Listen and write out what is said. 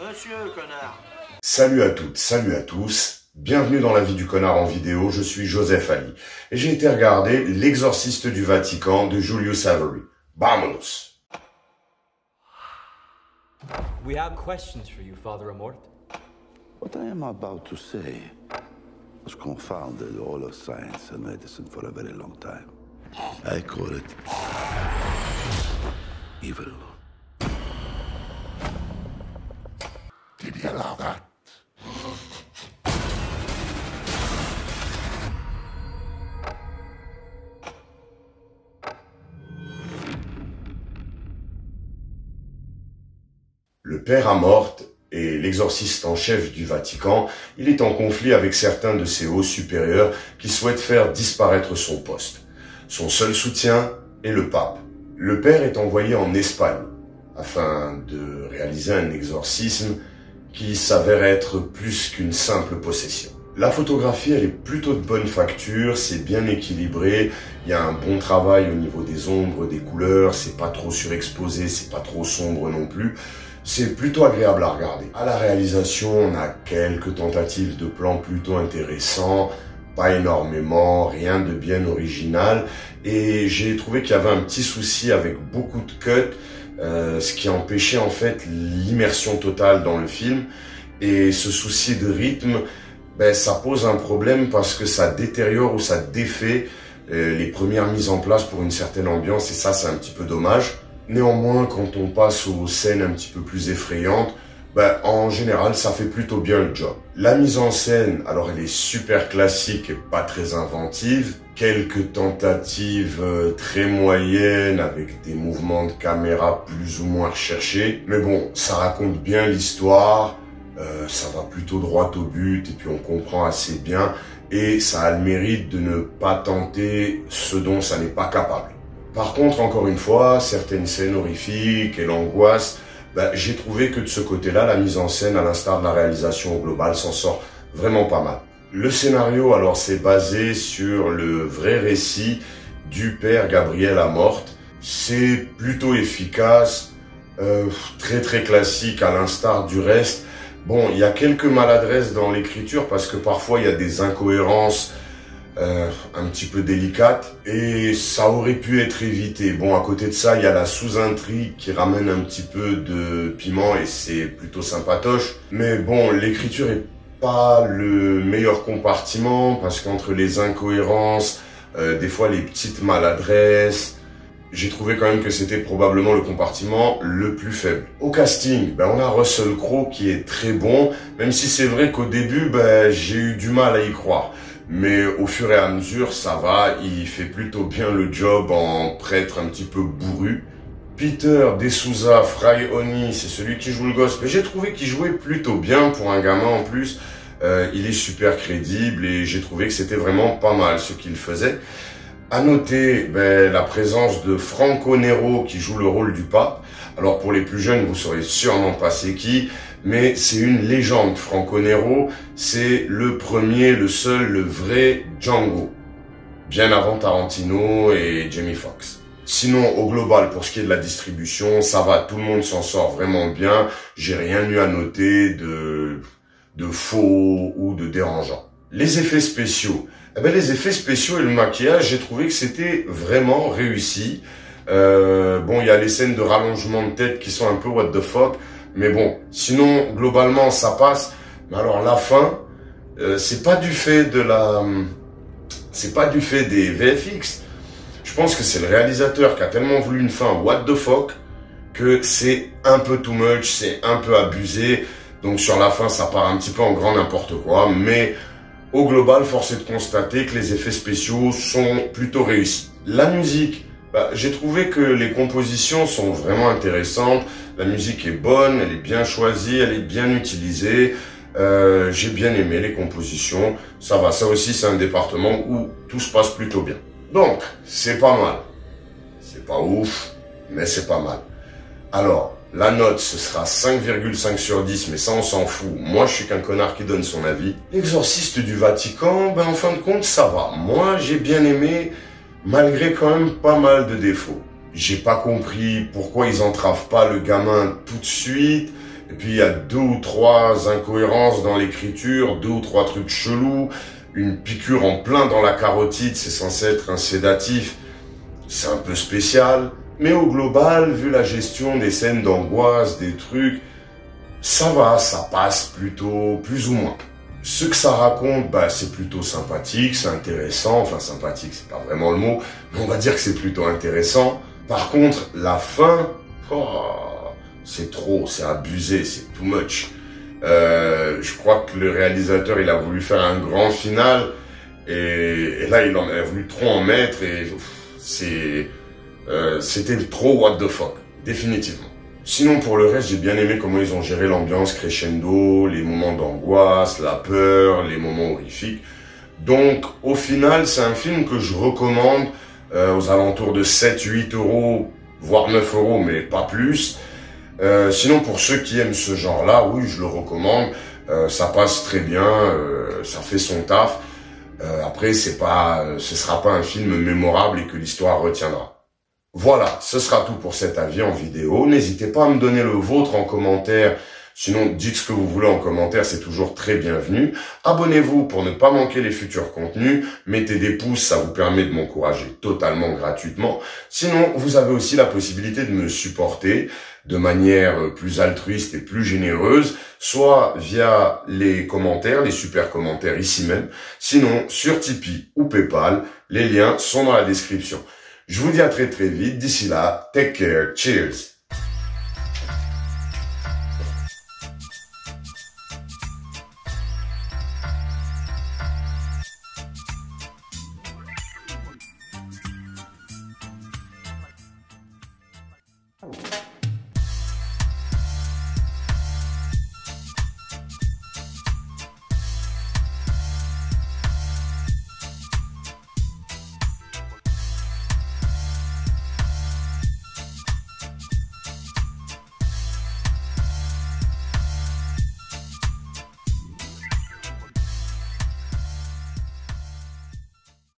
Monsieur, connard. Salut à toutes, salut à tous. Bienvenue dans la vie du connard en vidéo, je suis Joseph Ali. Et j'ai été regarder L'Exorciste du Vatican de Julius Avery. Vamonos! We have questions for you, Father Amort. What I am about to say has confounded all of science and medicine for a very long time. I call it evil. Did you allow that? Le père Amort est l'exorciste en chef du Vatican. Il est en conflit avec certains de ses hauts supérieurs qui souhaitent faire disparaître son poste. Son seul soutien est le pape. Le père est envoyé en Espagne afin de réaliser un exorcisme qui s'avère être plus qu'une simple possession. La photographie, elle est plutôt de bonne facture, c'est bien équilibré, il y a un bon travail au niveau des ombres, des couleurs, c'est pas trop surexposé, c'est pas trop sombre non plus. C'est plutôt agréable à regarder. À la réalisation, on a quelques tentatives de plans plutôt intéressants, pas énormément, rien de bien original. Et j'ai trouvé qu'il y avait un petit souci avec beaucoup de cuts, ce qui empêchait en fait l'immersion totale dans le film. Et ce souci de rythme, ça pose un problème parce que ça détériore ou ça défait les premières mises en place pour une certaine ambiance. Et ça, c'est un petit peu dommage. Néanmoins, quand on passe aux scènes un petit peu plus effrayantes, en général, ça fait plutôt bien le job. La mise en scène, alors elle est super classique et pas très inventive. Quelques tentatives très moyennes avec des mouvements de caméra plus ou moins recherchés. Mais bon, ça raconte bien l'histoire, ça va plutôt droit au but et puis on comprend assez bien. Et ça a le mérite de ne pas tenter ce dont ça n'est pas capable. Par contre, encore une fois, certaines scènes horrifiques et l'angoisse, j'ai trouvé que de ce côté-là, la mise en scène, à l'instar de la réalisation globale, s'en sort vraiment pas mal. Le scénario, alors, c'est basé sur le vrai récit du père Gabriel Amort. C'est plutôt efficace, très très classique à l'instar du reste. Bon, il y a quelques maladresses dans l'écriture parce que parfois il y a des incohérences un petit peu délicate et ça aurait pu être évité. Bon, à côté de ça, il y a la sous-intrigue qui ramène un petit peu de piment et c'est plutôt sympatoche. Mais bon, l'écriture est pas le meilleur compartiment parce qu'entre les incohérences, des fois les petites maladresses, j'ai trouvé quand même que c'était probablement le compartiment le plus faible. Au casting, on a Russell Crowe qui est très bon, même si c'est vrai qu'au début, j'ai eu du mal à y croire. Mais au fur et à mesure, ça va, il fait plutôt bien le job en prêtre un petit peu bourru. Peter De Souza, Fry Oni, c'est celui qui joue le gosse. Mais j'ai trouvé qu'il jouait plutôt bien pour un gamin en plus. Il est super crédible et j'ai trouvé que c'était vraiment pas mal ce qu'il faisait. À noter la présence de Franco Nero qui joue le rôle du pape. Alors pour les plus jeunes, vous saurez sûrement pas c'est qui, mais c'est une légende. Franco Nero, c'est le premier, le seul, le vrai Django. Bien avant Tarantino et Jamie Foxx. Sinon, au global, pour ce qui est de la distribution, ça va, tout le monde s'en sort vraiment bien. J'ai rien eu à noter de faux ou de dérangeant. Les effets spéciaux. Les effets spéciaux et le maquillage, j'ai trouvé que c'était vraiment réussi. Bon, il y a les scènes de rallongement de tête qui sont un peu what the fuck. Mais bon, sinon, globalement, ça passe. Mais alors, la fin, c'est pas du fait des VFX. Je pense que c'est le réalisateur qui a tellement voulu une fin what the fuck que c'est un peu too much, c'est un peu abusé. Donc, sur la fin, ça part un petit peu en grand n'importe quoi. Mais au global, force est de constater que les effets spéciaux sont plutôt réussis. La musique, j'ai trouvé que les compositions sont vraiment intéressantes. La musique est bonne, elle est bien choisie, elle est bien utilisée. J'ai bien aimé les compositions. Ça va, ça aussi c'est un département où tout se passe plutôt bien. Donc, c'est pas mal. C'est pas ouf, mais c'est pas mal. Alors, la note, ce sera 5,5 sur 10, mais ça, on s'en fout. Moi, je suis qu'un connard qui donne son avis. L'exorciste du Vatican, en fin de compte, ça va. Moi, j'ai bien aimé, malgré quand même pas mal de défauts. J'ai pas compris pourquoi ils entravent pas le gamin tout de suite. Et puis il y a 2 ou 3 incohérences dans l'écriture, 2 ou 3 trucs chelous, une piqûre en plein dans la carotide, c'est censé être un sédatif, c'est un peu spécial. Mais au global, vu la gestion des scènes d'angoisse, des trucs, ça va, ça passe plutôt, plus ou moins. Ce que ça raconte, bah, c'est plutôt sympathique, c'est intéressant, enfin sympathique, c'est pas vraiment le mot, mais on va dire que c'est plutôt intéressant. Par contre, la fin, c'est trop, c'est abusé, c'est too much. Je crois que le réalisateur, il a voulu faire un grand final, et là, il en a voulu trop en mettre, et c'était trop what the fuck, définitivement. Sinon, pour le reste, j'ai bien aimé comment ils ont géré l'ambiance crescendo, les moments d'angoisse, la peur, les moments horrifiques. Donc, au final, c'est un film que je recommande aux alentours de 7-8 euros, voire 9 euros, mais pas plus. Sinon, pour ceux qui aiment ce genre-là, oui, je le recommande. Ça passe très bien, ça fait son taf. Après, ce sera pas un film mémorable et que l'histoire retiendra. Voilà, ce sera tout pour cet avis en vidéo. N'hésitez pas à me donner le vôtre en commentaire. Sinon, dites ce que vous voulez en commentaire, c'est toujours très bienvenu. Abonnez-vous pour ne pas manquer les futurs contenus. Mettez des pouces, ça vous permet de m'encourager totalement gratuitement. Sinon, vous avez aussi la possibilité de me supporter de manière plus altruiste et plus généreuse, soit via les commentaires, les super commentaires ici même. Sinon, sur Tipeee ou Paypal, les liens sont dans la description. Je vous dis à très très vite. D'ici là, take care. Cheers.